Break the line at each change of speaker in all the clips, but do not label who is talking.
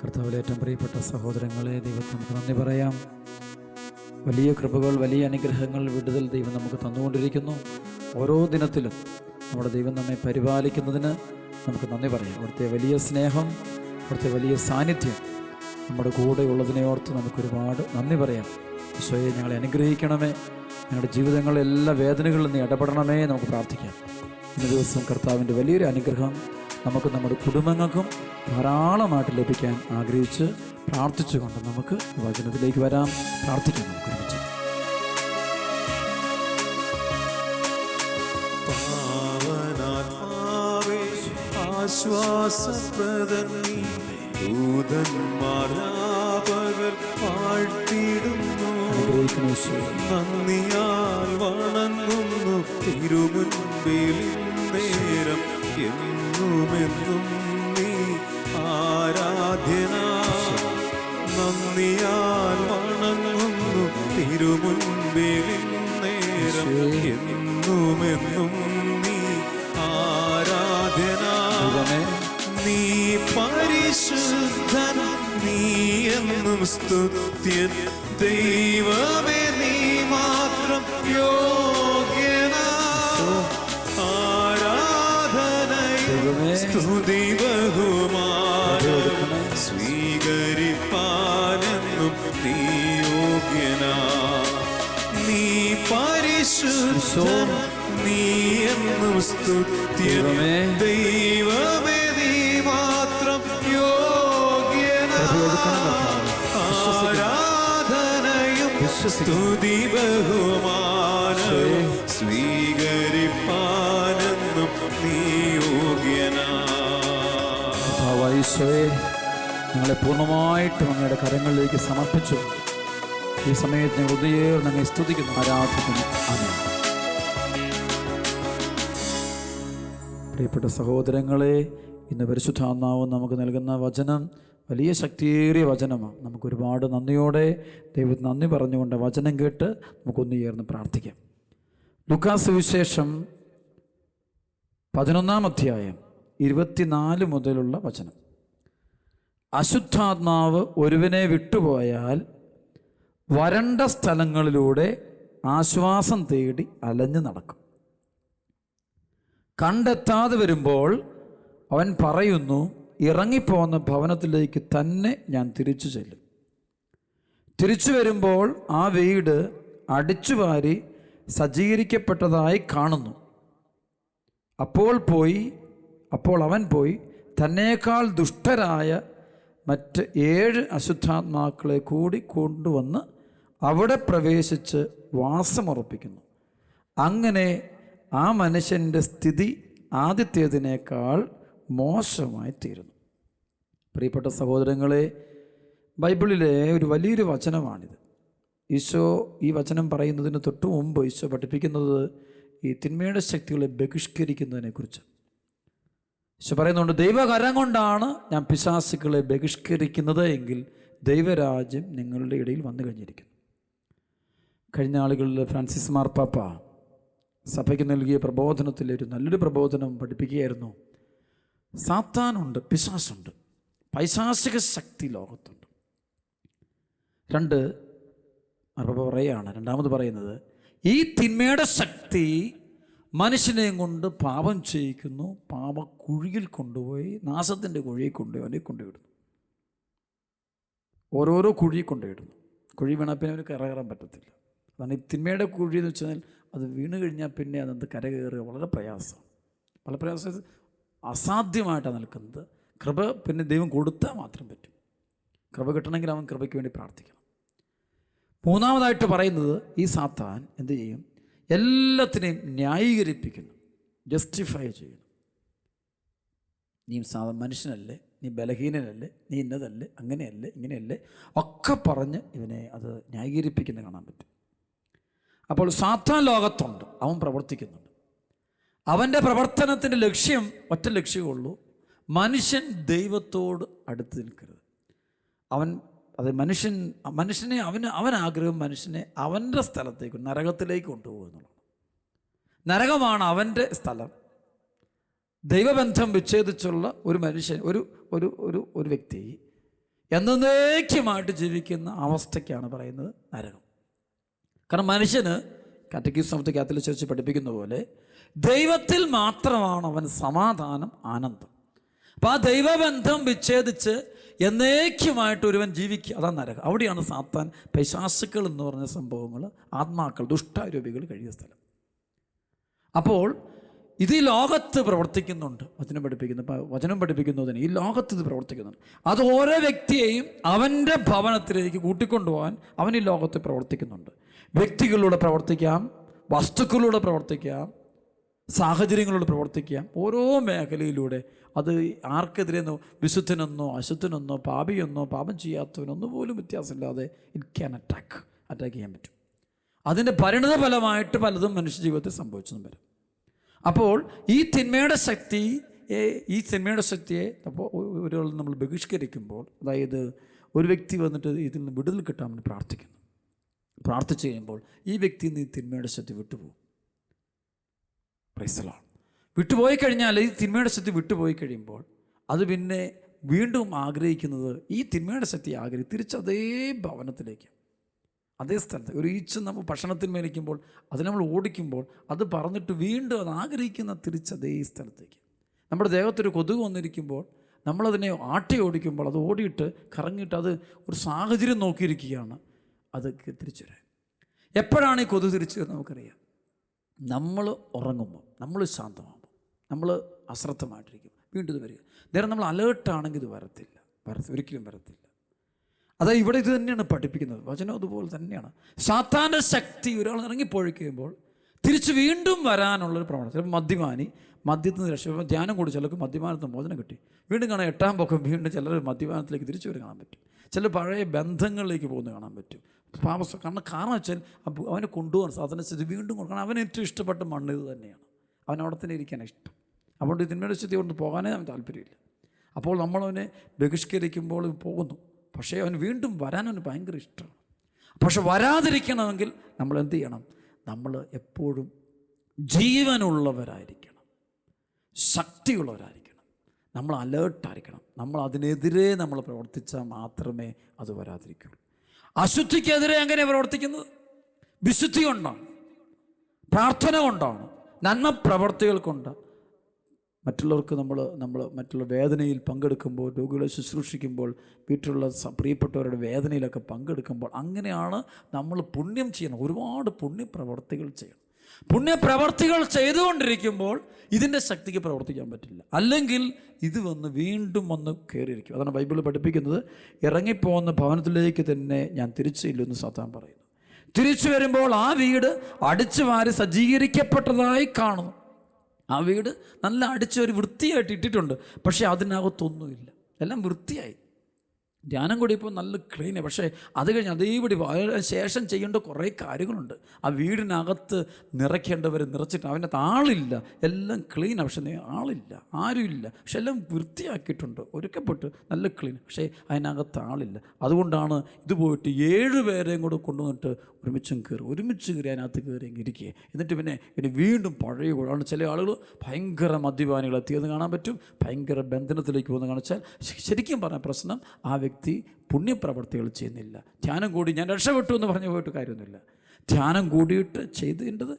കർത്താവിൽ ഏറ്റവും പ്രിയപ്പെട്ട സഹോദരങ്ങളെ, ദൈവത്തിന് നമുക്ക് നന്ദി പറയാം. വലിയ കൃപകൾ, വലിയ അനുഗ്രഹങ്ങൾ, വിടുതൽ ദൈവം നമുക്ക് തന്നുകൊണ്ടിരിക്കുന്നു. ഓരോ ദിനത്തിലും നമ്മുടെ ദൈവം നമ്മെ പരിപാലിക്കുന്നതിന് നമുക്ക് നന്ദി പറയാം. അവിടുത്തെ വലിയ സ്നേഹം, അവിടുത്തെ വലിയ സാന്നിധ്യം നമ്മുടെ കൂടെ ഉള്ളതിനെ ഓർത്ത് നമുക്കൊരുപാട് നന്ദി പറയാം. ഈശോയെ, ഞങ്ങളെ അനുഗ്രഹിക്കണമേ, ഞങ്ങളുടെ ജീവിതങ്ങളിലെ എല്ലാ വേദനകളിൽ നീ ഇടപെടണമേ. നമുക്ക് പ്രാർത്ഥിക്കാം. ഇന്ന ദിവസം കർത്താവിൻ്റെ വലിയൊരു അനുഗ്രഹം നമുക്ക് നമ്മുടെ കുടുംബങ്ങൾക്കും ധാരാളമായിട്ട് ലഭിക്കാൻ ആഗ്രഹിച്ച് പ്രാർത്ഥിച്ചുകൊണ്ട് നമുക്ക് വചനത്തിലേക്ക് വരാം. പ്രാർത്ഥിക്കാം. നമുക്ക് ഒരുമിച്ച്
ആശ്വാസപ്രദനീ ദൂതന്മാരാപകൽ വാഴ്ത്തിടുന്നു. നന്ദിയാൽ വണങ്ങുന്നു തിരുമുൻപിൽ നേരം എന്നുമെന്നും നീ ആരാധ്യനാ. നന്ദിയാൽ വണങ്ങുന്നു തിരുമുൻപിൽ നേരം എന്നുമെന്നും നീ ആരാധ്യനാ. നീ പരിശുദ്ധൻ, നീ എന്നും സ്തുത്യൻ. ദൈവമേ, നീ മാത്രം യോഗ്യനാ. ആരാധനയും സ്തുതി ബഹുമാനം സ്വീകരിപ്പാനെന്നും നീ യോഗ്യനാ. നീ പരിശുദ്ധൻ, നീ എന്നും സ്തുത്യൻ. ദൈവമേ, നീ മാത്രം യോഗ്യനാ. ആരാധനയും സ്തുതി ബഹുമാനം സ്വീകരിപ്പാനെന്നും നീ യോഗ്യനാ.
ഞങ്ങളെ പൂർണ്ണമായിട്ടും അങ്ങയുടെ കരങ്ങളിലേക്ക് സമർപ്പിച്ചു. ഈ സമയത്ത് ഞങ്ങൾ ഹൃദയേർ ഞങ്ങളെ സ്തുതിക്കുന്നു, ആരാധിക്കുന്നു. ആമേൻ. പ്രിയപ്പെട്ട സഹോദരങ്ങളെ, ഇന്ന് പരിശുദ്ധാത്മാവ് നമുക്ക് നൽകുന്ന വചനം വലിയ ശക്തിയേറിയ വചനമാണ്. നമുക്കൊരുപാട് നന്ദിയോടെ ദൈവത്തിന് നന്ദി പറഞ്ഞുകൊണ്ട് വചനം കേട്ട് നമുക്കൊന്ന് ചേർന്ന് പ്രാർത്ഥിക്കാം. ലൂക്കാസ് സുവിശേഷം 11-ാം അധ്യായം 24 മുതലുള്ള വചനം. അശുദ്ധാത്മാവ് ഒരുവനെ വിട്ടുപോയാൽ വരണ്ട സ്ഥലങ്ങളിലൂടെ ആശ്വാസം തേടി അലഞ്ഞു നടക്കും. കണ്ടെത്താതെ വരുമ്പോൾ അവൻ പറയുന്നു, ഇറങ്ങിപ്പോന്ന ഭവനത്തിലേക്ക് തന്നെ ഞാൻ തിരിച്ചു ചെല്ലും. തിരിച്ചു വരുമ്പോൾ ആ വീട് അടിച്ചുവാരി സജ്ജീകരിക്കപ്പെട്ടതായി കാണുന്നു. അപ്പോൾ അവൻ പോയി തന്നേക്കാൾ ദുഷ്ടരായ മറ്റ് 7 അശുദ്ധാത്മാക്കളെ കൂടി കൊണ്ടുവന്ന് അവിടെ പ്രവേശിച്ച് വാസമുറപ്പിക്കുന്നു. അങ്ങനെ ആ മനുഷ്യൻ്റെ സ്ഥിതി ആദ്യത്തേതിനേക്കാൾ മോശമായി തീരുന്നു. പ്രിയപ്പെട്ട സഹോദരങ്ങളെ, ബൈബിളിലെ ഒരു വലിയൊരു വചനമാണിത്. ഈശോ ഈ വചനം പറയുന്നതിന് തൊട്ടു മുമ്പ് ഈശോ പഠിപ്പിക്കുന്നത് ഈ തിന്മയുടെ ശക്തികളെ ബഹിഷ്കരിക്കുന്നതിനെക്കുറിച്ച്. ഈശോ പറയുന്നുണ്ട്, ദൈവകരം കൊണ്ടാണ് ഞാൻ പിശാചുക്കളെ ബഹിഷ്കരിക്കുന്നത് എങ്കിൽ ദൈവരാജ്യം നിങ്ങളുടെ ഇടയിൽ വന്നു കഴിഞ്ഞിരിക്കുന്നു. കഴിഞ്ഞ ആളുകളിൽ ഫ്രാൻസിസ് മാർപ്പാപ്പ സഭയ്ക്ക് നൽകിയ പ്രബോധനത്തിൽ ഒരു നല്ലൊരു പ്രബോധനം പഠിപ്പിക്കുകയായിരുന്നു. സാത്താനുണ്ട്, പിശാചുണ്ട്, പൈശാചിക ശക്തി ലോകത്തുണ്ട്. രണ്ടാമത് പറയുന്നത്, ഈ തിന്മയുടെ ശക്തി മനുഷ്യനെയും കൊണ്ട് പാപം ചെയ്യിക്കുന്നു, പാപക്കുഴിയിൽ കൊണ്ടുപോയി, നാശത്തിൻ്റെ കുഴിയിൽ കൊണ്ടുപോയി അവനെ കൊണ്ടുവിടുന്നു. ഓരോരോ കുഴി കൊണ്ടുവിടുന്നു. കുഴി വീണാൽ പിന്നെ അവന് കയറാൻ പറ്റത്തില്ല. അതാണ് ഈ തിന്മയുടെ കുഴി എന്ന് വെച്ചാൽ അത് വീണ് കഴിഞ്ഞാൽ പിന്നെ അതെന്ത് കരകയറുക വളരെ പ്രയാസമാണ്. വളരെ പ്രയാസം, അസാധ്യമായിട്ടാണ് നിൽക്കുന്നത്. കൃപ പിന്നെ ദൈവം കൊടുത്താൽ മാത്രം പറ്റും. കൃപ കിട്ടണമെങ്കിൽ അവൻ കൃപയ്ക്ക് വേണ്ടി പ്രാർത്ഥിക്കണം. മൂന്നാമതായിട്ട് പറയുന്നത്, ഈ സാത്താൻ എന്ത് ചെയ്യും? എല്ലാത്തിനെയും ന്യായീകരിപ്പിക്കുന്നു, ജസ്റ്റിഫൈ ചെയ്യുന്നു. നീ മനുഷ്യനല്ലേ, നീ ബലഹീനനല്ലേ, നീ ഇന്നതല്ലേ, അങ്ങനെയല്ലേ, ഇങ്ങനെയല്ലേ ഒക്കെ പറഞ്ഞ് ഇവനെ അത് ന്യായീകരിപ്പിക്കുന്നത് കാണാൻ പറ്റും. അപ്പോൾ സാത്താൻ ലോകത്തുണ്ട്, അവൻ പ്രവർത്തിക്കുന്നുണ്ട്. അവൻ്റെ പ്രവർത്തനത്തിൻ്റെ ലക്ഷ്യം ഒറ്റ ലക്ഷ്യമേ, മനുഷ്യൻ ദൈവത്തോട് അടുത്ത് നിൽക്കരുത്. മനുഷ്യനെ അവനാഗ്രഹം മനുഷ്യനെ അവൻ്റെ സ്ഥലത്തേക്ക്, നരകത്തിലേക്ക് കൊണ്ടുപോകുക എന്നുള്ളതാണ്. നരകമാണ് അവൻ്റെ സ്ഥലം. ദൈവബന്ധം വിച്ഛേദിച്ചുള്ള ഒരു മനുഷ്യൻ, ഒരു വ്യക്തി എന്നേക്കുമായിട്ട് ജീവിക്കുന്ന അവസ്ഥയ്ക്കാണ് പറയുന്നത് നരകം. കാരണം മനുഷ്യന് കാറ്റഗീസ് ഓഫ് ദി കാത്തലിക് ചർച്ച് പഠിപ്പിക്കുന്ന പോലെ ദൈവത്തിൽ മാത്രമാണ് അവൻ സമാധാനം, ആനന്ദം. അപ്പം ആ ദൈവബന്ധം വിച്ഛേദിച്ച് എന്നേക്കുമായിട്ട് ഒരുവൻ ജീവിക്കുക, അതാണ് നരകം. അവിടെയാണ് സാത്താൻ, പൈശാസുക്കൾ എന്ന് പറഞ്ഞ സംഭവങ്ങൾ, ആത്മാക്കൾ, ദുഷ്ടാരൂപികൾ കഴിയുന്ന സ്ഥലം. അപ്പോൾ ഇത് ഈ ലോകത്ത് പ്രവർത്തിക്കുന്നുണ്ട്. വചനം പഠിപ്പിക്കുന്നതിന് ഈ ലോകത്ത് ഇത് പ്രവർത്തിക്കുന്നുണ്ട്. അത് ഓരോ വ്യക്തിയെയും അവൻ്റെ ഭവനത്തിലേക്ക് കൂട്ടിക്കൊണ്ടുപോകാൻ അവൻ ഈ ലോകത്ത് പ്രവർത്തിക്കുന്നുണ്ട്. വ്യക്തികളിലൂടെ പ്രവർത്തിക്കാം, വസ്തുക്കളിലൂടെ പ്രവർത്തിക്കാം, സാഹചര്യങ്ങളിലൂടെ പ്രവർത്തിക്കാം. ഓരോ മേഖലയിലൂടെ അത് ആർക്കെതിരെന്നോ, വിശുദ്ധനെന്നോ അശുദ്ധനെന്നോ പാപിയെന്നോ പാപം ചെയ്യാത്തവനൊന്നു പോലും വ്യത്യാസമില്ലാതെ ഇറ്റ് ക്യാൻ അറ്റാക്ക് ചെയ്യാൻ പറ്റും. അതിൻ്റെ പരിണിത ഫലമായിട്ട് പലതും മനുഷ്യ ജീവിതത്തിൽ സംഭവിച്ചെന്നും വരും. അപ്പോൾ ഈ തിന്മയുടെ ശക്തിയെ അപ്പോൾ ഒരാൾ നമ്മൾ ബഹിഷ്കരിക്കുമ്പോൾ, അതായത് ഒരു വ്യക്തി വന്നിട്ട് ഇതിൽ നിന്ന് വിടുതൽ കിട്ടാൻ വേണ്ടി പ്രാർത്ഥിച്ചു കഴിയുമ്പോൾ ഈ വ്യക്തിയിൽ നിന്ന് ഈ തിന്മയുടെ ശക്തി വിട്ടുപോകും. Praise the Lord. വിട്ടുപോയി കഴിഞ്ഞാൽ, ഈ തിന്മയുടെ ശക്തി വിട്ടുപോയി കഴിയുമ്പോൾ അത് പിന്നെ വീണ്ടും ആഗ്രഹിക്കുന്നത്, ഈ തിന്മയുടെ ശക്തി തിരിച്ച് അതേ ഭവനത്തിലേക്ക്, അതേ സ്ഥലത്ത്. ഒരു ഈച്ച നമ്മൾ ഭക്ഷണത്തിന്മേലിരിക്കുമ്പോൾ അത് നമ്മൾ ഓടിക്കുമ്പോൾ അത് പറന്നിട്ട് വീണ്ടും അത് ആഗ്രഹിക്കുന്ന തിരിച്ച് അതേ സ്ഥലത്തേക്ക്. നമ്മുടെ ദേഹത്തൊരു കൊതുക് വന്നിരിക്കുമ്പോൾ നമ്മളതിനെ ആട്ടി ഓടിക്കുമ്പോൾ അത് ഓടിയിട്ട് കറങ്ങിയിട്ട് അത് ഒരു സാഹചര്യം നോക്കിയിരിക്കുകയാണ് അത് തിരിച്ചു വരാൻ. എപ്പോഴാണ് ഈ കൊതുക് തിരിച്ചു വരുന്നത് നമുക്കറിയാം. നമ്മൾ ഉറങ്ങുമ്പോൾ, നമ്മൾ ശാന്തമാകുമ്പോൾ, നമ്മൾ അശ്രദ്ധമായിട്ടിരിക്കും, വീണ്ടും ഇത് വരിക. നേരം നമ്മൾ അലേർട്ടാണെങ്കിൽ ഇത് ഒരിക്കലും വരത്തില്ല. അതായത് ഇവിടെ ഇത് തന്നെയാണ് പഠിപ്പിക്കുന്നത്. വചനം അതുപോലെ തന്നെയാണ്. സാത്താൻ്റെ ശക്തി ഒരാൾ ഇറങ്ങിപ്പോഴിക്കുമ്പോൾ തിരിച്ച് വീണ്ടും വരാനുള്ളൊരു പ്രവണത. ചിലപ്പോൾ മദ്യത്തിൽ നിന്ന് രക്ഷപ്പെടുമ്പോൾ ധ്യാനം കൂടി ചിലർക്ക് മദ്യപാനത്തിന് മോചനം കിട്ടി, വീണ്ടും കാണാൻ 8-ാം പൊക്കം വീണ്ടും ചിലർ മദ്യപാനത്തിലേക്ക് തിരിച്ചു വരെ കാണാൻ പറ്റും. ചില പഴയ ബന്ധങ്ങളിലേക്ക് പോകുന്നത് കാണാൻ പറ്റും. കാരണം വെച്ചാൽ അവനെ കൊണ്ടുപോകാൻ സാധന സ്ഥിതി വീണ്ടും കൊടുക്കണം. അവന് ഏറ്റവും ഇഷ്ടപ്പെട്ട മണ്ണ് ഇത് തന്നെയാണ്. അവൻ അവിടെ തന്നെ ഇരിക്കാനാണ് ഇഷ്ടം. അതുകൊണ്ട് ഇതിന്മേൽ സ്ഥിതി കൊണ്ട് പോകാനേ അവന് താല്പര്യമില്ല. അപ്പോൾ നമ്മളവനെ ബഹിഷ്കരിക്കുമ്പോൾ പോകുന്നു. പക്ഷേ അവൻ വീണ്ടും വരാൻ അവന് ഭയങ്കര ഇഷ്ടമാണ്. പക്ഷെ വരാതിരിക്കണമെങ്കിൽ നമ്മൾ എന്ത് ചെയ്യണം? നമ്മൾ എപ്പോഴും ജീവനുള്ളവരായിരിക്കണം, ശക്തിയുള്ളവരായിരിക്കണം, നമ്മൾ അലേർട്ടായിരിക്കണം. നമ്മൾ അതിനെതിരെ നമ്മൾ പ്രവർത്തിച്ചാൽ മാത്രമേ അത് വരാതിരിക്കുള്ളൂ. അശുദ്ധിക്കെതിരെ എങ്ങനെ പ്രവർത്തിക്കുന്നത്? വിശുദ്ധി കൊണ്ടാണ്, പ്രാർത്ഥന കൊണ്ടാണ്, നന്മ പ്രവർത്തികൾ കൊണ്ട്. മറ്റുള്ളവർക്ക് മറ്റുള്ള വേദനയിൽ പങ്കെടുക്കുമ്പോൾ, രോഗികളെ ശുശ്രൂഷിക്കുമ്പോൾ, വീട്ടിലുള്ള പ്രിയപ്പെട്ടവരുടെ വേദനയിലൊക്കെ പങ്കെടുക്കുമ്പോൾ, അങ്ങനെയാണ് നമ്മൾ പുണ്യം ചെയ്യണം. ഒരുപാട് പുണ്യപ്രവർത്തികൾ ചെയ്യണം. പുണ്യപ്രവർത്തികൾ ചെയ്തുകൊണ്ടിരിക്കുമ്പോൾ ഇതിൻ്റെ ശക്തിക്ക് പ്രവർത്തിക്കാൻ പറ്റില്ല. അല്ലെങ്കിൽ ഇത് വീണ്ടും വന്ന് കയറിയിരിക്കും. അതാണ് ബൈബിൾ പഠിപ്പിക്കുന്നത്. ഇറങ്ങിപ്പോകുന്ന ഭവനത്തിലേക്ക് തന്നെ ഞാൻ തിരിച്ചില്ലെന്ന് സാത്താൻ പറയുന്നു. തിരിച്ചു വരുമ്പോൾ ആ വീട് അടിച്ചു വാരി സജ്ജീകരിക്കപ്പെട്ടതായി കാണുന്നു. ആ വീട് നല്ല അടിച്ചൊരു വൃത്തിയായിട്ട് ഇട്ടിട്ടുണ്ട്, പക്ഷേ അതിനകത്തൊന്നുമില്ല, എല്ലാം വൃത്തിയായി. ധ്യാനം കൂടി ഇപ്പോൾ നല്ല ക്ലീനാണ്. പക്ഷേ അത് കഴിഞ്ഞ് അതേപടി ശേഷം ചെയ്യേണ്ട കുറേ കാര്യങ്ങളുണ്ട്. ആ വീടിനകത്ത് നിറയ്ക്കേണ്ടവർ നിറച്ചിട്ട് അവൻ്റെ ആളില്ല, എല്ലാം ക്ലീനാണ്, പക്ഷെ ആളില്ല, ആരുമില്ല, പക്ഷെ എല്ലാം വൃത്തിയാക്കിയിട്ടുണ്ട്, ഒരുക്കപ്പെട്ട് നല്ല ക്ലീൻ, പക്ഷേ അതിനകത്ത് ആളില്ല. അതുകൊണ്ടാണ് ഇത് പോയിട്ട് 7 പേരെയും കൂടെ കൊണ്ടുവന്നിട്ട് ഒരുമിച്ച് കയറി അതിനകത്ത് കയറി ഇരിക്കുക. എന്നിട്ട് പിന്നെ വീണ്ടും പഴയ കൂടാണ്. ചില ആളുകൾ ഭയങ്കര മദ്യപാനികൾ എത്തിയെന്ന് കാണാൻ പറ്റും, ഭയങ്കര ബന്ധനത്തിലേക്ക് പോകുന്ന കാണിച്ചാൽ ശരിക്കും പറഞ്ഞ പ്രശ്നം ആ വ്യക്തി പുണ്യപ്രവർത്തികൾ ചെയ്യുന്നില്ല. ധ്യാനം കൂടി ഞാൻ രക്ഷപ്പെട്ടു എന്ന് പറഞ്ഞു പോയിട്ട് കാര്യമൊന്നുമില്ല. ധ്യാനം കൂടിയിട്ട് ചെയ്തേണ്ടത്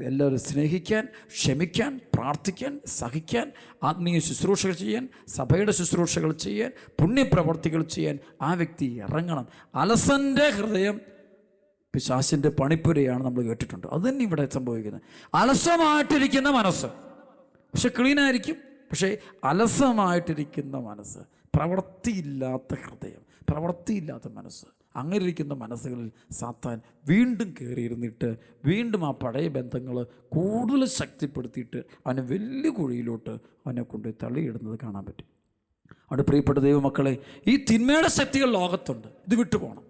എല്ലാവരും സ്നേഹിക്കാൻ, ക്ഷമിക്കാൻ, പ്രാർത്ഥിക്കാൻ, സഹിക്കാൻ, ആത്മീയ ശുശ്രൂഷകൾ ചെയ്യാൻ, സഭയുടെ ശുശ്രൂഷകൾ ചെയ്യാൻ, പുണ്യപ്രവർത്തികൾ ചെയ്യാൻ ആ വ്യക്തി ഇറങ്ങണം. അലസൻ്റെ ഹൃദയം പിശാചിൻ്റെ പണിപ്പുരയാണ് നമ്മൾ കേട്ടിട്ടുണ്ട്. അത് തന്നെ ഇവിടെ സംഭവിക്കുന്നത്. അലസമായിട്ടിരിക്കുന്ന മനസ്സ് പക്ഷെ ക്ലീനായിരിക്കും, പക്ഷേ അലസമായിട്ടിരിക്കുന്ന മനസ്സ്, പ്രവൃത്തിയില്ലാത്ത ഹൃദയം, പ്രവൃത്തിയില്ലാത്ത മനസ്സ്, അങ്ങനെ ഇരിക്കുന്ന മനസ്സുകളിൽ സാത്താൻ വീണ്ടും കയറിയിരുന്നിട്ട് വീണ്ടും ആ പഴയ ബന്ധങ്ങൾ കൂടുതൽ ശക്തിപ്പെടുത്തിയിട്ട് അവനെ വലിയ കുഴിയിലോട്ട് അവനെ കൊണ്ട് തള്ളിയിടുന്നത് കാണാൻ പറ്റും. അവിടെ പ്രിയപ്പെട്ട ദൈവമക്കളെ, ഈ തിന്മയുടെ ശക്തികൾ ലോകത്തുണ്ട്. ഇത് വിട്ടുപോകണം.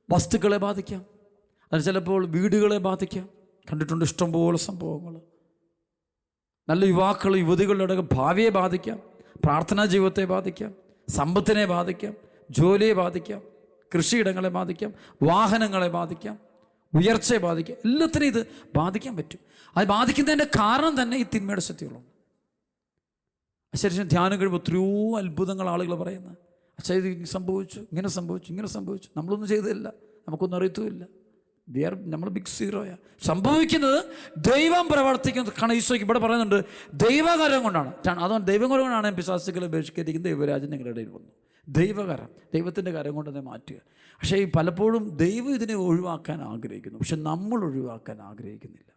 വസ്തുക്കളെ ബാധിക്കാം, അത് ചിലപ്പോൾ വീടുകളെ ബാധിക്കാം. കണ്ടിട്ടുണ്ട് ഇഷ്ടംപോലെ സംഭവങ്ങൾ. നല്ല യുവാക്കൾ, യുവതികളുടെ ഭാവിയെ ബാധിക്കാം, പ്രാർത്ഥനാ ജീവിതത്തെ ബാധിക്കാം, സമ്പത്തിനെ ബാധിക്കാം, ജോലിയെ ബാധിക്കാം, കൃഷിയിടങ്ങളെ ബാധിക്കാം, വാഹനങ്ങളെ ബാധിക്കാം, ഉയർച്ചയെ ബാധിക്കാം. എല്ലാത്തിനും ഇത് ബാധിക്കാൻ പറ്റും. അത് ബാധിക്കുന്നതിൻ്റെ കാരണം തന്നെ ഈ തിന്മയുടെ ശക്തികളുണ്ട്. ശേഷം ധ്യാനം കഴിയുമ്പോൾ എത്രയോ അത്ഭുതങ്ങൾ ആളുകൾ പറയുന്നത്. അച്ഛാ ഇത് സംഭവിച്ചു, ഇങ്ങനെ സംഭവിച്ചു. നമ്മളൊന്നും ചെയ്തതില്ല, നമുക്കൊന്നും അറിയത്തുമില്ല. നമ്മൾ ബിഗ് സീറോയാ. സംഭവിക്കുന്നത് ദൈവം പ്രവർത്തിക്കുന്നത്. കാരണം ഈശോയ്ക്ക് ഇവിടെ പറയുന്നുണ്ട് ദൈവകരം കൊണ്ടാണ്. അതുകൊണ്ട് ദൈവകരം കൊണ്ടാണ് പിശാചുക്കളെ ബഹിഷ്കരിക്കുന്നത്. ദൈവരാജ്യം നിങ്ങളുടെ ഇടയിൽ വന്നു. ദൈവകരം, ദൈവത്തിൻ്റെ കരം കൊണ്ട് തന്നെ മാറ്റുക. പക്ഷേ ഈ പലപ്പോഴും ദൈവം ഇതിനെ ഒഴിവാക്കാൻ ആഗ്രഹിക്കുന്നു, പക്ഷെ നമ്മൾ ഒഴിവാക്കാൻ ആഗ്രഹിക്കുന്നില്ല.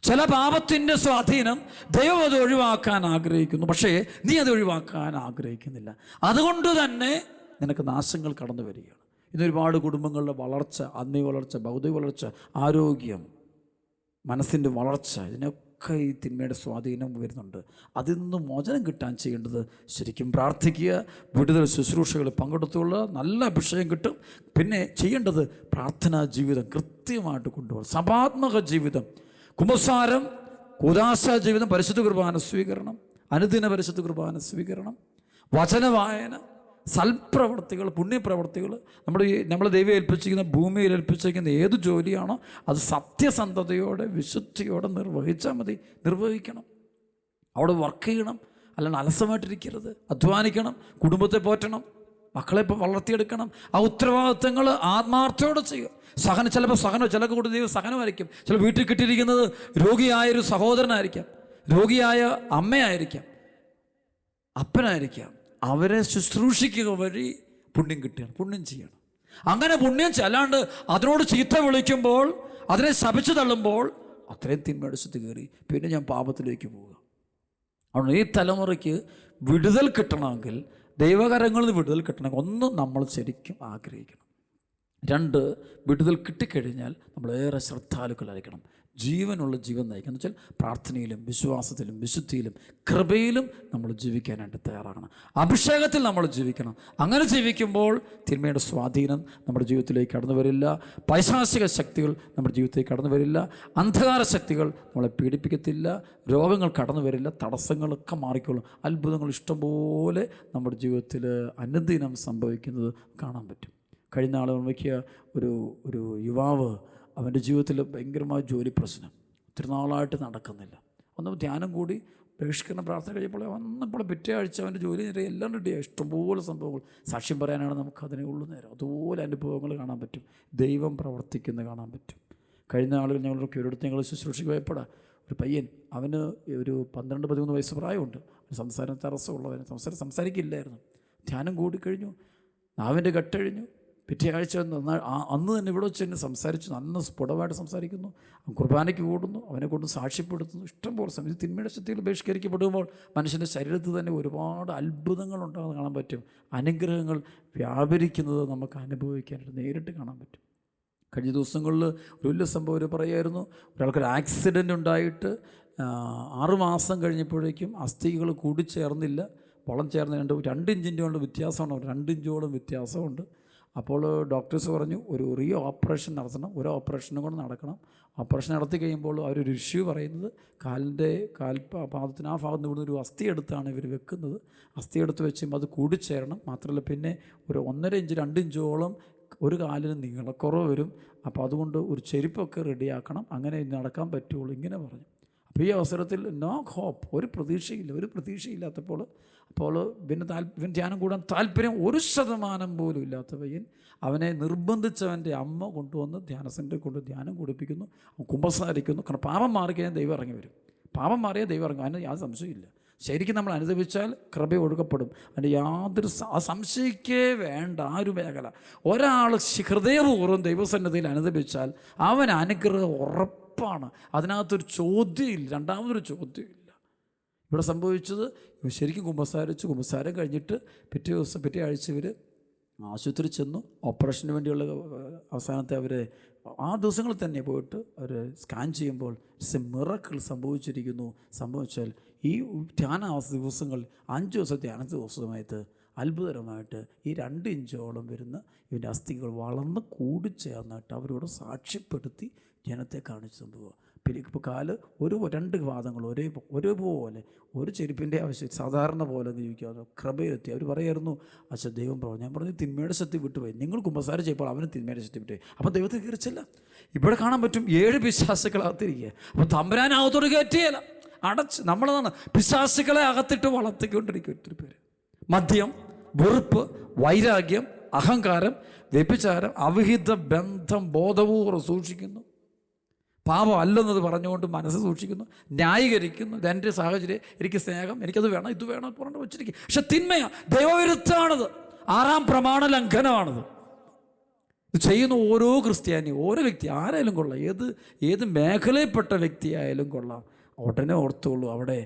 ചില പാപത്തിൻ്റെ സ്വാധീനം ദൈവം അത് ഒഴിവാക്കാൻ ആഗ്രഹിക്കുന്നു, പക്ഷേ നീ അത് ഒഴിവാക്കാൻ ആഗ്രഹിക്കുന്നില്ല. അതുകൊണ്ട് തന്നെ നിനക്ക് നാശങ്ങൾ കടന്നു വരികയാണ്. ഇന്നൊരുപാട് കുടുംബങ്ങളുടെ വളർച്ച, ആത്മീയ വളർച്ച, ഭൗതിക വളർച്ച, ആരോഗ്യം, മനസ്സിൻ്റെ വളർച്ച, ഇതിനൊക്കെ ഈ തിന്മയുടെ സ്വാധീനം വരുന്നുണ്ട്. അതിൽ നിന്ന് മോചനം കിട്ടാൻ ചെയ്യേണ്ടത് ശരിക്കും പ്രാർത്ഥിക്കുക, വിടുതൽ ശുശ്രൂഷകളിൽ പങ്കെടുത്തുള്ള നല്ല അഭിഷേകം കിട്ടും. പിന്നെ ചെയ്യേണ്ടത് പ്രാർത്ഥനാ ജീവിതം കൃത്യമായിട്ട് കൊണ്ടുപോകണം. സഭാത്മക ജീവിതം, കുമ്പസാരം, കൂദാശ ജീവിതം, പരിശുദ്ധ കുർബാന സ്വീകരണം, അനുദിന പരിശുദ്ധ കുർബാന സ്വീകരണം, വചനവായന, സൽപ്രവർത്തികൾ, പുണ്യപ്രവർത്തികൾ. നമ്മൾ ദൈവം ഏൽപ്പിച്ചിരിക്കുന്ന, ഭൂമിയിൽ ഏൽപ്പിച്ചിരിക്കുന്ന ഏത് ജോലിയാണോ അത് സത്യസന്ധതയോടെ വിശുദ്ധിയോടെ നിർവഹിച്ചാൽ മതി. നിർവഹിക്കണം, അവിടെ വർക്ക് ചെയ്യണം, അല്ലാണ്ട് അലസമായിട്ടിരിക്കരുത്. അധ്വാനിക്കണം, കുടുംബത്തെ പോറ്റണം, മക്കളെ വളർത്തിയെടുക്കണം. ആ ഉത്തരവാദിത്തങ്ങൾ ആത്മാർത്ഥയോടെ ചെയ്യുക. ചിലപ്പോൾ കൂടി ദൈവം സഹനമായിരിക്കും. ചില വീട്ടിൽ കിട്ടിയിരിക്കുന്നത് രോഗിയായൊരു സഹോദരനായിരിക്കാം, രോഗിയായ അമ്മയായിരിക്കാം, അപ്പനായിരിക്കാം. അവരെ ശുശ്രൂഷിക്കുക വഴി പുണ്യം കിട്ടുകയാണ്. പുണ്യം ചെയ്യണം. അങ്ങനെ പുണ്യം അല്ലാണ്ട് അതിനോട് ചീത്ത വിളിക്കുമ്പോൾ, അതിനെ ശപിച്ചു തള്ളുമ്പോൾ അത്രയും തിന്മയുടെ ശുദ്ധി കയറി പിന്നെ ഞാൻ പാപത്തിലേക്ക് പോവുക. അതുകൊണ്ട് ഈ തലമുറയ്ക്ക് വിടുതൽ കിട്ടണമെങ്കിൽ, ദൈവകരങ്ങളിൽ നിന്ന് വിടുതൽ കിട്ടണമെങ്കിൽ, ഒന്ന് നമ്മൾ ശരിക്കും ആഗ്രഹിക്കണം. രണ്ട്, വിടുതൽ കിട്ടിക്കഴിഞ്ഞാൽ നമ്മളേറെ ശ്രദ്ധാലുക്കളായിരിക്കണം. ജീവനുള്ള ജീവൻ നയിക്കുക എന്ന് വെച്ചാൽ പ്രാർത്ഥനയിലും വിശ്വാസത്തിലും വിശുദ്ധിയിലും കൃപയിലും നമ്മൾ ജീവിക്കാനായിട്ട് തയ്യാറാകണം. അഭിഷേകത്തിൽ നമ്മൾ ജീവിക്കണം. അങ്ങനെ ജീവിക്കുമ്പോൾ തിന്മയുടെ സ്വാധീനം നമ്മുടെ ജീവിതത്തിലേക്ക് കടന്നു വരില്ല. പൈശാചിക ശക്തികൾ നമ്മുടെ ജീവിതത്തിലേക്ക് കടന്നു വരില്ല. അന്ധകാര ശക്തികൾ നമ്മളെ പീഡിപ്പിക്കത്തില്ല. രോഗങ്ങൾ കടന്നു വരില്ല. തടസ്സങ്ങളൊക്കെ മാറിക്കോളും. അത്ഭുതങ്ങൾ ഇഷ്ടംപോലെ നമ്മുടെ ജീവിതത്തിൽ അനുദിനം സംഭവിക്കുന്നത് കാണാൻ പറ്റും. കഴിഞ്ഞ നാൾ നോക്കിയ ഒരു യുവാവ്, അവൻ്റെ ജീവിതത്തിൽ ഭയങ്കരമായ ജോലി പ്രശ്നം, ഒത്തിരി നാളായിട്ട് നടക്കുന്നില്ല. ഒന്ന് ധ്യാനം കൂടി ബഹിഷ്കരണ പ്രാർത്ഥന കഴിയുമ്പോൾ വന്നപ്പോൾ പിറ്റേ ആഴ്ച അവൻ്റെ ജോലി എല്ലാം റെഡിയായി. ഇഷ്ടംപോലെ സംഭവങ്ങൾ സാക്ഷ്യം പറയാനാണ് നമുക്ക് അതിനെ ഉള്ളു നേരം. അതുപോലെ അനുഭവങ്ങൾ കാണാൻ പറ്റും. ദൈവം പ്രവർത്തിക്കുന്നത് കാണാൻ പറ്റും. കഴിഞ്ഞ ആളുകൾ ഞങ്ങളൊക്കെ ഒരിടത്ത് ഞങ്ങൾ ശുശ്രൂഷയ്ക്ക് പോയപ്പോഴാണ് ഒരു പയ്യൻ, അവന് ഒരു 12-13 വയസ്സ് പ്രായമുണ്ട്. സംസാരം തടസ്സമുള്ളവന്, സംസാരിക്കില്ലായിരുന്നു. ധ്യാനം കൂടിക്കഴിഞ്ഞു, നാവിൻ്റെ കെട്ടഴിഞ്ഞു. പിറ്റേ ആഴ്ച അന്ന് തന്നെ ഇവിടെ വെച്ച് തന്നെ സംസാരിച്ചു. നന്ന സ്ഫുടമായിട്ട് സംസാരിക്കുന്നു. കുർബാനയ്ക്ക് കൂടുന്നു, അവനെ കൊണ്ട് സാക്ഷ്യപ്പെടുത്തുന്നു. ഇഷ്ടംപോലെ സമയം തിന്മയുടെ ശക്തികൾ ബഹിഷ്കരിക്കപ്പെടുമ്പോൾ മനുഷ്യൻ്റെ ശരീരത്തിൽ തന്നെ ഒരുപാട് അത്ഭുതങ്ങൾ ഉണ്ടാകുന്നത് കാണാൻ പറ്റും. അനുഗ്രഹങ്ങൾ വ്യാപരിക്കുന്നത് നമുക്ക് അനുഭവിക്കാനായിട്ട് നേരിട്ട് കാണാൻ പറ്റും. കഴിഞ്ഞ ദിവസങ്ങളിൽ ഒരു വലിയ സംഭവം പറയായിരുന്നു. ഒരാൾക്കൊരു ആക്സിഡൻ്റ് ഉണ്ടായിട്ട് 6 മാസം കഴിഞ്ഞപ്പോഴേക്കും അസ്ഥികൾ കൂടിച്ചേർന്നില്ല, വളം ചേർന്ന് 2 ഇഞ്ചിൻ്റെ കൊണ്ട് വ്യത്യാസമുണ്ട്, 2 ഇഞ്ചോളം വ്യത്യാസമുണ്ട്. അപ്പോൾ ഡോക്ടേഴ്സ് പറഞ്ഞു ഒരു ഓപ്പറേഷൻ നടത്തണം, ഒരു ഓപ്പറേഷനും കൂടെ നടക്കണം. ഓപ്പറേഷൻ നടത്തി കഴിയുമ്പോൾ അവരൊരു ഇഷ്യൂ പറയുന്നത് പാദത്തിന് ആ ഭാഗത്ത് നിന്ന് ഒരു അസ്ഥി എടുത്താണ് ഇവർ വെക്കുന്നത്. അസ്ഥി എടുത്ത് വെച്ചുമ്പോൾ അത് കൂടിച്ചേരണം. മാത്രമല്ല പിന്നെ ഒരു 1.5 ഇഞ്ച് 2 ഇഞ്ചോളം ഒരു കാലിന് നീളക്കുറവ് വരും. അപ്പോൾ അതുകൊണ്ട് ഒരു ചെരുപ്പൊക്കെ റെഡിയാക്കണം, അങ്ങനെ നടക്കാൻ പറ്റുള്ളൂ, ഇങ്ങനെ പറഞ്ഞു. അപ്പോൾ ഈ അവസരത്തിൽ നോ ഹോപ്പ്, ഒരു പ്രതീക്ഷയില്ലാത്തപ്പോൾ പിന്നെ ധ്യാനം കൂടാൻ താല്പര്യം 1% പോലും ഇല്ലാത്ത പയ്യൻ, അവനെ നിർബന്ധിച്ചവൻ്റെ അമ്മ കൊണ്ടുവന്ന് ധ്യാന സെൻ്ററിൽ കൊണ്ട് ധ്യാനം കൂടിപ്പിക്കുന്നു. കുമ്പസാരിക്കുന്നു. കാരണം പാപം മാറിക്കഴിഞ്ഞാൽ ദൈവം ഇറങ്ങി വരും. പാപം മാറിയാൽ ദൈവം ഇറങ്ങും, അതിന് യാതൊരു സംശയമില്ല. ശരിക്കും നമ്മൾ അനുദപിച്ചാൽ കൃപ ഒഴുകപ്പെടും. അതിൻ്റെ യാതൊരു സംശയിക്കേ വേണ്ട. ആ ഒരു മേഖല ഒരാൾ ഹൃദയപൂർവ്വം ദൈവസന്നിധിയിൽ അനുദപിച്ചാൽ അവൻ അനുഗ്രഹം ഉറപ്പാണ്. അതിനകത്തൊരു ചോദ്യമില്ല, രണ്ടാമതൊരു ചോദ്യമില്ല. ഇവിടെ സംഭവിച്ചത് ശരിക്കും കുമ്പസാരം കഴിഞ്ഞിട്ട് പിറ്റേ ആഴ്ച ഇവർ ആശുപത്രി ചെന്നു. ഓപ്പറേഷന് വേണ്ടിയുള്ള അവസാനത്തെ അവർ ആ ദിവസങ്ങളിൽ തന്നെ പോയിട്ട് അവർ സ്കാൻ ചെയ്യുമ്പോൾ മിറക്കിൾ സംഭവിച്ചാൽ ഈ ധ്യാന ദിവസങ്ങളിൽ 5 ദിവസം ധ്യാന ദിവസമായിട്ട് അത്ഭുതകരമായിട്ട് ഈ 2 ഇഞ്ചോളം വരുന്ന ഇവൻ്റെ അസ്ഥികൾ വളർന്ന് കൂടിച്ചേർന്നിട്ട് അവരോട് സാക്ഷ്യപ്പെടുത്തി ജനത്തെ കാണിച്ച സംഭവം. പിന്നെ ഇപ്പോൾ കാല് 2 പാദങ്ങൾ ഒരേപോലെ ഒരു ചെരുപ്പിൻ്റെ ആവശ്യം സാധാരണ പോലെ ജീവിക്കാതെ കൃപയിലെത്തി. അവർ പറയായിരുന്നു അച്ഛാ ദൈവം പറഞ്ഞു. ഞാൻ പറഞ്ഞു തിന്മയുടെ ശക്തി വിട്ടുപോയി. നിങ്ങൾ കുമ്പസാരം ചെയ്യുമ്പോൾ അവന് തിന്മയുടെ ശക്തി വിട്ടുപോയി. അപ്പോൾ ദൈവത്തെ കയറിച്ചില്ല. ഇവിടെ കാണാൻ പറ്റും 7 പിശാചുക്കളകത്തിരിക്കുക. അപ്പോൾ തമ്പുരാൻ അകത്തോട് കയറ്റിയല്ല, അടച്ച് നമ്മളതാണ് പിശാചുക്കളെ അകത്തിട്ട് വളർത്തിക്കൊണ്ടിരിക്കും ഒത്തിരി പേര്. മദ്യം, വെറുപ്പ്, വൈരാഗ്യം, അഹങ്കാരം, വ്യഭിചാരം, അവിഹിത ബന്ധം ബോധപൂർവ്വം സൂക്ഷിക്കുന്നു. പാപം അല്ലെന്നത് പറഞ്ഞുകൊണ്ട് മനസ്സ് സൂക്ഷിക്കുന്നു, ന്യായീകരിക്കുന്നു. ഇതെൻ്റെ സാഹചര്യം, എനിക്ക് സ്നേഹം, എനിക്കത് വേണം, ഇത് വേണം പറഞ്ഞു വെച്ചിരിക്കും. പക്ഷെ തിന്മയാണ്, ദൈവവിരുദ്ധാണത്, 6-ാം പ്രമാണ ലംഘനമാണത്. ഇത് ചെയ്യുന്ന ഓരോ ക്രിസ്ത്യാനി, ഓരോ വ്യക്തി, ആരായാലും കൊള്ളാം, ഏത് മേഖലയിൽപ്പെട്ട വ്യക്തിയായാലും കൊള്ളാം, ഉടനെ ഓർത്തുള്ളൂ അവിടെ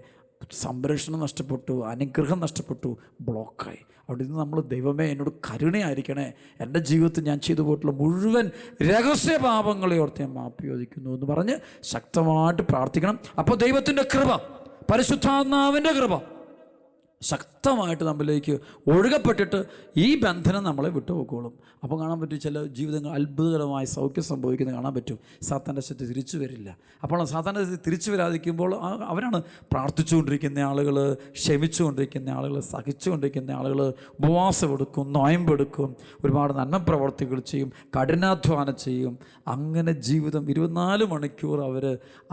സംരക്ഷണം നഷ്ടപ്പെട്ടു, അനുഗ്രഹം നഷ്ടപ്പെട്ടു, ബ്ലോക്കായി. അവിടെ നിന്ന് നമ്മൾ ദൈവമേ എന്നോട് കരുണയായിരിക്കണേ, എൻ്റെ ജീവിതത്തിൽ ഞാൻ ചെയ്തു പോയിട്ടുള്ള മുഴുവൻ രഹസ്യ പാപങ്ങളെ ഓർത്ത് ഞാൻ മാപ്പ് ചോദിക്കുന്നു എന്ന് പറഞ്ഞ് ശക്തമായിട്ട് പ്രാർത്ഥിക്കണം. അപ്പോൾ ദൈവത്തിൻ്റെ കൃപ, പരിശുദ്ധാത്മാവിൻ്റെ കൃപ ശക്തമായിട്ട് നമ്മളിലേക്ക് ഒഴുകപ്പെട്ടിട്ട് ഈ ബന്ധനം നമ്മളെ വിട്ടുപോയിക്കോളും. അപ്പോൾ കാണാൻ പറ്റും ചില ജീവിതങ്ങൾ അത്ഭുതകരമായ സൗഖ്യം സംഭവിക്കുന്നത് കാണാൻ പറ്റും. സാത്താൻ്റെ ശക്തി തിരിച്ചു വരില്ല. അപ്പോൾ സാത്താൻ്റെ ശക്തി തിരിച്ചു വരാതിരിക്കുമ്പോൾ അവരാണ് പ്രാർത്ഥിച്ചുകൊണ്ടിരിക്കുന്ന ആളുകൾ, ക്ഷമിച്ചുകൊണ്ടിരിക്കുന്ന ആളുകൾ, സഹിച്ചുകൊണ്ടിരിക്കുന്ന ആളുകൾ, ഉപവാസം എടുക്കും, നോയമ്പെടുക്കും, ഒരുപാട് നന്മ പ്രവർത്തികൾ ചെയ്യും, കഠിനാധ്വാനം ചെയ്യും. അങ്ങനെ ജീവിതം 24 മണിക്കൂർ അവർ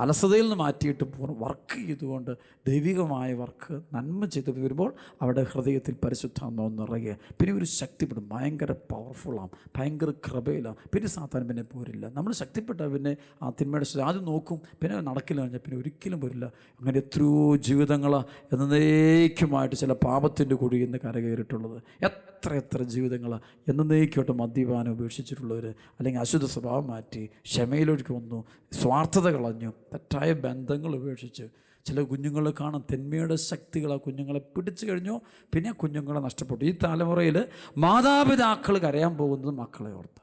അലസതയിൽ നിന്ന് മാറ്റിയിട്ട് വർക്ക് ചെയ്തുകൊണ്ട് ദൈവികമായ വർക്ക് നന്മ ചെയ്ത് വരുമ്പോൾ അവിടെ ഹൃദയത്തിൽ പരിശുദ്ധാത്മാവ് നിറയുക. പിന്നെ ഒരു ശക്തിപ്പെടും, ഭയങ്കര പവർഫുള്ളാണ്, ഭയങ്കര കൃപയിലാണ്. പിന്നെ സാത്താൻ പിന്നെ പോരില്ല. നമ്മൾ ശക്തിപ്പെട്ട പിന്നെ ആ തിന്മയുടെ ആദ്യം നോക്കും, പിന്നെ നടക്കില്ല, കഴിഞ്ഞാൽ പിന്നെ ഒരിക്കലും പോരില്ല. അങ്ങനെ എത്രയോ ജീവിതങ്ങൾ എന്നേക്കുമായിട്ട് ചില പാപത്തിൻ്റെ കുഴിയിൽ നിന്ന് കരകയറിയിട്ടുള്ളത്, എത്ര ജീവിതങ്ങൾ എന്നേക്കുമായിട്ട് മദ്യപാനം ഉപേക്ഷിച്ചിട്ടുള്ളവർ, അല്ലെങ്കിൽ അശുദ്ധ സ്വഭാവം മാറ്റി ക്ഷമയിലേക്ക് വന്നു, സ്വാർത്ഥത കളഞ്ഞു, തെറ്റായ ബന്ധങ്ങൾ ഉപേക്ഷിച്ച്. ചില കുഞ്ഞുങ്ങൾ കാണാം, തിന്മയുടെ ശക്തികൾ ആ കുഞ്ഞുങ്ങളെ പിടിച്ചു കഴിഞ്ഞോ പിന്നെ ആ കുഞ്ഞുങ്ങളെ നഷ്ടപ്പെട്ടു. ഈ തലമുറയിൽ മാതാപിതാക്കൾ കരയാൻ പോകുന്നത് മക്കളെ ഓർത്ത്.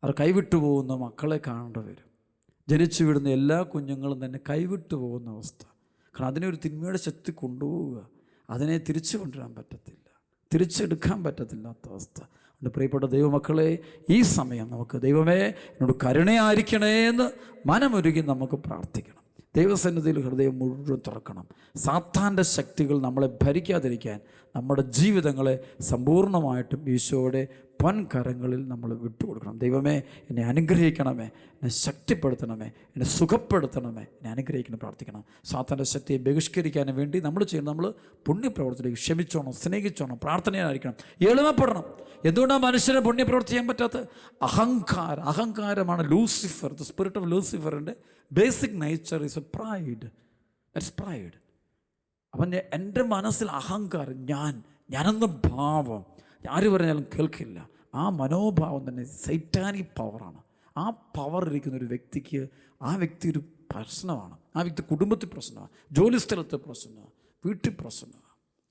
അവർ കൈവിട്ടു പോകുന്ന മക്കളെ കാണേണ്ടി വരും. ജനിച്ചു വിടുന്ന എല്ലാ കുഞ്ഞുങ്ങളും തന്നെ കൈവിട്ടു പോകുന്ന അവസ്ഥ. കാരണം അതിനെ ഒരു തിന്മയുടെ ശക്തി കൊണ്ടുപോവുക, അതിനെ തിരിച്ചു കൊണ്ടുവരാൻ പറ്റത്തില്ല, തിരിച്ചെടുക്കാൻ പറ്റത്തില്ലാത്ത അവസ്ഥ. അതുകൊണ്ട് പ്രിയപ്പെട്ട ദൈവമക്കളെ, ഈ സമയം നമുക്ക് ദൈവമേ എന്നോട് കരുണയായിരിക്കണേ എന്ന് മനമൊരുകി നമുക്ക് പ്രാർത്ഥിക്കണം. ദൈവസന്നിധിയിൽ ഹൃദയം മുഴുവൻ തുറക്കണം. സാത്താൻ്റെ ശക്തികൾ നമ്മളെ ഭരിക്കാതിരിക്കാൻ നമ്മുടെ ജീവിതങ്ങളെ സമ്പൂർണ്ണമായിട്ടും ഈശോയുടെ പൊൻകരങ്ങളിൽ നമ്മൾ വിട്ടുകൊടുക്കണം. ദൈവമേ എന്നെ അനുഗ്രഹിക്കണമേ, എന്നെ ശക്തിപ്പെടുത്തണമേ, എന്നെ സുഖപ്പെടുത്തണമേ, എന്നെ അനുഗ്രഹിക്കണം പ്രാർത്ഥിക്കണം. സാത്താൻ്റെ ശക്തിയെ ബഹിഷ്കരിക്കാൻ വേണ്ടി നമ്മൾ പുണ്യപ്രവർത്തിയിലേക്ക് ക്ഷമിച്ചോണം, സ്നേഹിച്ചോണം, പ്രാർത്ഥനയായിരിക്കണം, എളിമപ്പെടണം. എന്തുകൊണ്ടാണ് മനുഷ്യനെ പുണ്യപ്രവർത്തി ചെയ്യാൻ പറ്റാത്തത്? അഹങ്കാരമാണ് ലൂസിഫർ. ദ സ്പിരിറ്റ് ഓഫ് ലൂസിഫറിൻ്റെ basic nature is a pride. That's pride. അപ്പം എൻ്റെ മനസ്സിൽ അഹങ്കാരം, ഞാനെന്ന ഭാവം, ആര് പറഞ്ഞാലും കേൾക്കില്ല. ആ മനോഭാവം തന്നെ സൈറ്റാനിക് പവറാണ്. ആ പവർ ഇരിക്കുന്ന ഒരു വ്യക്തിക്ക് ആ വ്യക്തി ഒരു പ്രശ്നമാണ്. ആ വ്യക്തി കുടുംബത്തിൽ പ്രശ്നമാണ്, ജോലിസ്ഥലത്തെ പ്രശ്നമാണ്, വീട്ടിൽ പ്രശ്നമാണ്,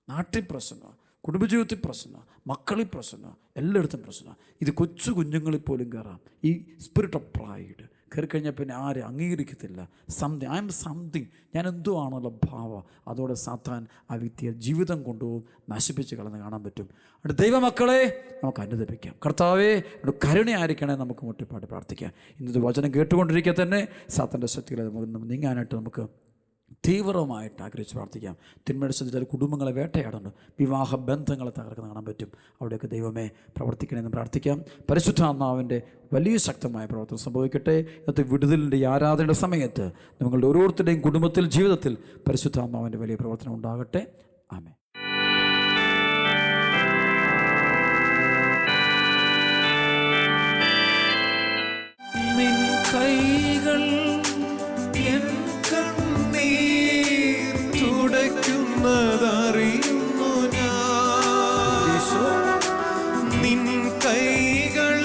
നാട്ടിൽ പ്രശ്നമാണ്, കുടുംബജീവിതത്തിൽ പ്രശ്നമാണ്, മക്കളിൽ പ്രശ്നമാണ്, എല്ലായിടത്തും പ്രശ്നമാണ്. ഇത് കൊച്ചു കുഞ്ഞുങ്ങളിൽ പോലും കയറാം. ഈ സ്പിരിറ്റ് ഓഫ് പ്രൈഡ് കയറിക്കഴിഞ്ഞാൽ പിന്നെ ആരും അംഗീകരിക്കത്തില്ല. ഐ എം സംതിങ്, ഞാൻ എന്തോ ആണെന്നുള്ള ഭാവം. അതോടെ സാത്താൻ ആ വ്യക്തിയെ ജീവിതം കൊണ്ടുപോകും, നശിപ്പിച്ച് കളന്ന് കാണാൻ പറ്റും. അതുകൊണ്ട് ദൈവമക്കളെ നമുക്ക് അനുദപിക്കാം. കർത്താവേ എന്നോട് കരുണയായിരിക്കണേ നമുക്ക് മുട്ടിപ്പാട്ട് പ്രാർത്ഥിക്കാം. ഇന്നത്തെ വചനം കേട്ടുകൊണ്ടിരിക്കുക തന്നെ സാത്താൻ്റെ ശക്തികളെ നമുക്ക് നീങ്ങാനായിട്ട് നമുക്ക് തീവ്രമായിട്ട് ആഗ്രഹിച്ച് പ്രാർത്ഥിക്കാം. തിന്മയുടെ ശക്തി കുടുംബങ്ങളെ വേട്ടയാടുന്നുണ്ട്, വിവാഹ ബന്ധങ്ങളെ തകർക്കുന്ന കാണാൻ പറ്റും. അവിടെയൊക്കെ ദൈവമേ പ്രവർത്തിക്കണമെന്ന് പ്രാർത്ഥിക്കാം. പരിശുദ്ധാത്മാവിൻ്റെ വലിയ ശക്തമായ പ്രവർത്തനം സംഭവിക്കട്ടെ. ഇന്നത്തെ വിടുതലിൻ്റെ ഈ ആരാധനയുടെ സമയത്ത് നിങ്ങളുടെ ഓരോരുത്തരുടെയും കുടുംബത്തിൽ, ജീവിതത്തിൽ പരിശുദ്ധാത്മാവിൻ്റെ വലിയ പ്രവർത്തനം ഉണ്ടാകട്ടെ. ആമേൻ.
നിൻ കൈകൾ എൻ കണ്ണീർ തുടയ്ക്കുന്നതറിയുന്നു ഞാൻ. നിൻ കൈകൾ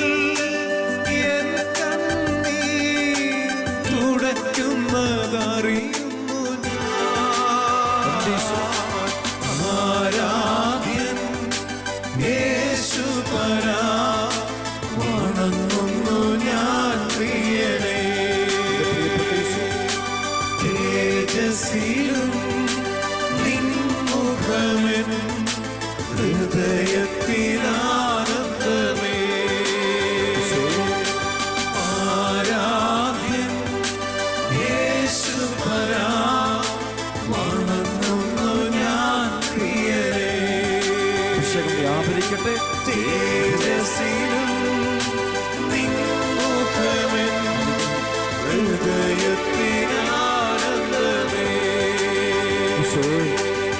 എൻ കണ്ണീർ തുടയ്ക്കുന്നതറിയുന്നു ഞാൻ. ആരാധ്യൻ യേശുപരാ വണങ്ങുന്നു ഞാൻ പ്രിയനേ. തേജസ്സിലും നിൻ മുഖമെൻ ഹൃദയത്തിലാനന്ദമേ. ആരാധ്യൻ യേശുപരാ വണങ്ങുന്നു ഞാൻ പ്രിയനേ.
വ്യാപരിക്കട്ടെ.
തേജസ്സിലും നിൻ മുഖമെൻ ഹൃദയത്തിലാനന്ദമേ.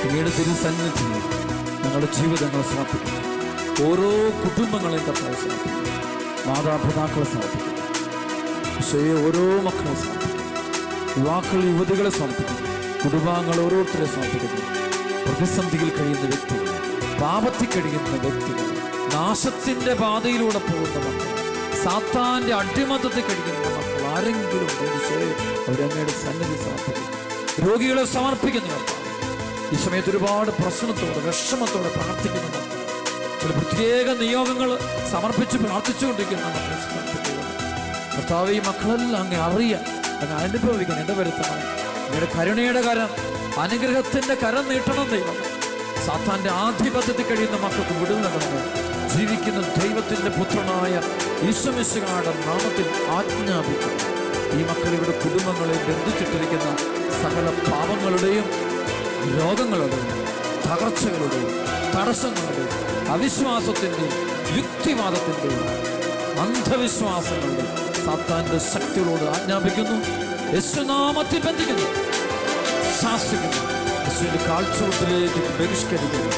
അങ്ങയുടെ തിരുസന്നിധിയിൽ ഞങ്ങൾ ഞങ്ങളുടെ ജീവിതങ്ങൾ സമർപ്പിക്കുന്നു. ഓരോ കുടുംബങ്ങളെയും കർത്താവ് സമർപ്പിക്കുന്നു. മാതാപിതാക്കളെ സമർപ്പിക്കുന്നു. ഈശോയെ ഓരോ മക്കളെ സമർപ്പിക്കുന്നു. യുവാക്കൾ യുവതികളെ സമർപ്പിക്കുന്നു. കുടുംബാംഗങ്ങൾ ഓരോരുത്തരെ സമർപ്പിക്കുന്നു. പ്രതിസന്ധിയിൽ കഴിയുന്ന വ്യക്തികൾ, പാപത്തിൽ കഴിയുന്ന വ്യക്തികൾ, നാശത്തിൻ്റെ പാതയിലൂടെ പോകുന്ന മക്കൾ, സാത്താൻ്റെ അടിമത്തത്തിൽ കഴിയുന്ന മക്കൾ ആരെങ്കിലും അവരങ്ങയുടെ സന്നിധി സമർപ്പിക്കുന്നു. രോഗികളെ സമർപ്പിക്കുന്നു കർത്താവ്. ഈ സമയത്ത് ഒരുപാട് പ്രശ്നത്തോടെ വിഷമത്തോടെ പ്രാർത്ഥിക്കുന്ന മക്കൾ, ചില പ്രത്യേക നിയോഗങ്ങൾ സമർപ്പിച്ച് പ്രാർത്ഥിച്ചുകൊണ്ടിരിക്കുന്ന മക്കളെ സമർപ്പിക്കുക കർത്താവ്. ഈ മക്കളെല്ലാം അങ്ങ് അറിയാൻ, അങ്ങ് അനുഭവിക്കാൻ ഇടവരുത്തണം. അങ്ങയുടെ കരുണയുടെ കരം, അനുഗ്രഹത്തിൻ്റെ കരം നീട്ടണം ദൈവം. സാത്താൻ്റെ ആധിപത്യത്തിൽ കഴിയുന്ന മക്കൾക്ക് വിടുതൽ നൽകണം. ജീവിക്കുന്ന ദൈവത്തിൻ്റെ പുത്രനായ ഈശോമിശിഹായുടെ നാമത്തിൽ ആജ്ഞാപിക്കുന്നു. ഈ മക്കളുടെ കുടുംബങ്ങളെ ബന്ധിച്ചിട്ടിരിക്കുന്ന സകല പാപങ്ങളുടെയും രോഗങ്ങളുടെയും തകർച്ചകളുടെയും തടസ്സങ്ങളുടെയും അവിശ്വാസത്തിൻ്റെയും യുക്തിവാദത്തിൻ്റെയും അന്ധവിശ്വാസങ്ങളുടെയും സാത്താൻ്റെ ശക്തികളോട് ആജ്ഞാപിക്കുന്നു. യേശുനാമത്തിൽ ബന്ധിക്കുന്നു, ശാസിക്കുന്നു. യേശുവിൻ്റെ കാഴ്ചവട്ടിലേക്ക് ബഹിഷ്കരിക്കുന്നു.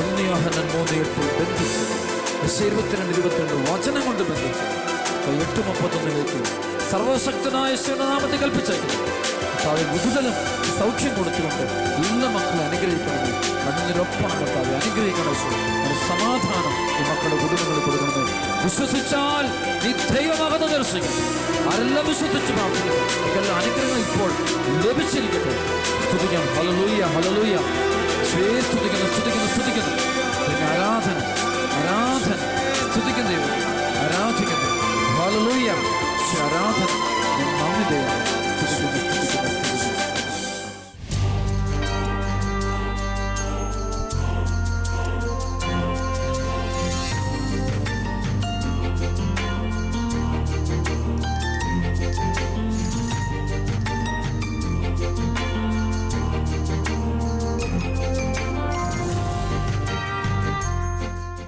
1 യോഹന്നാൻ 3:8 ബന്ധിച്ചു. 22:22 വചനം കൊണ്ട് ബന്ധിച്ചു. 8:31 സർവശക്തനായ യേശുവിന്റെ നാമത്തിൽ കൽപ്പിച്ചേക്കുന്നു. കർത്താവെ വിടുതലും സൗഖ്യം കൊടുത്തുകൊണ്ട് എല്ലാ മക്കളെ അനുഗ്രഹിക്കണമേ. കണ്ണുനിരൊപ്പണം കർത്താവെ അനുഗ്രഹിക്കണം. സമാധാനം ഈ മക്കളുടെ കുടുംബങ്ങളിൽ കൊടുക്കണമേ. വിശ്വസിച്ചാൽ നീ ദൈവമാകുന്ന ദർശിക്കും. ആരെല്ലാം വിശ്വസിച്ച് പ്രാർത്ഥിക്കുന്നു. എല്ലാ അനുഗ്രഹങ്ങൾ ഇപ്പോൾ ലഭിച്ചിരിക്കട്ടെ. സ്തുതിക്കാം. Hallelujah, hallelujah. സ്തുതിക്കുന്നു, സ്തുതിക്കുന്നു, സ്തുതിക്കുന്നു. പിന്നെ ആരാധന, ആരാധന, സ്തുതിക്കുന്നു, ആരാധിക്കുന്നു. ഹല്ലേലൂയ.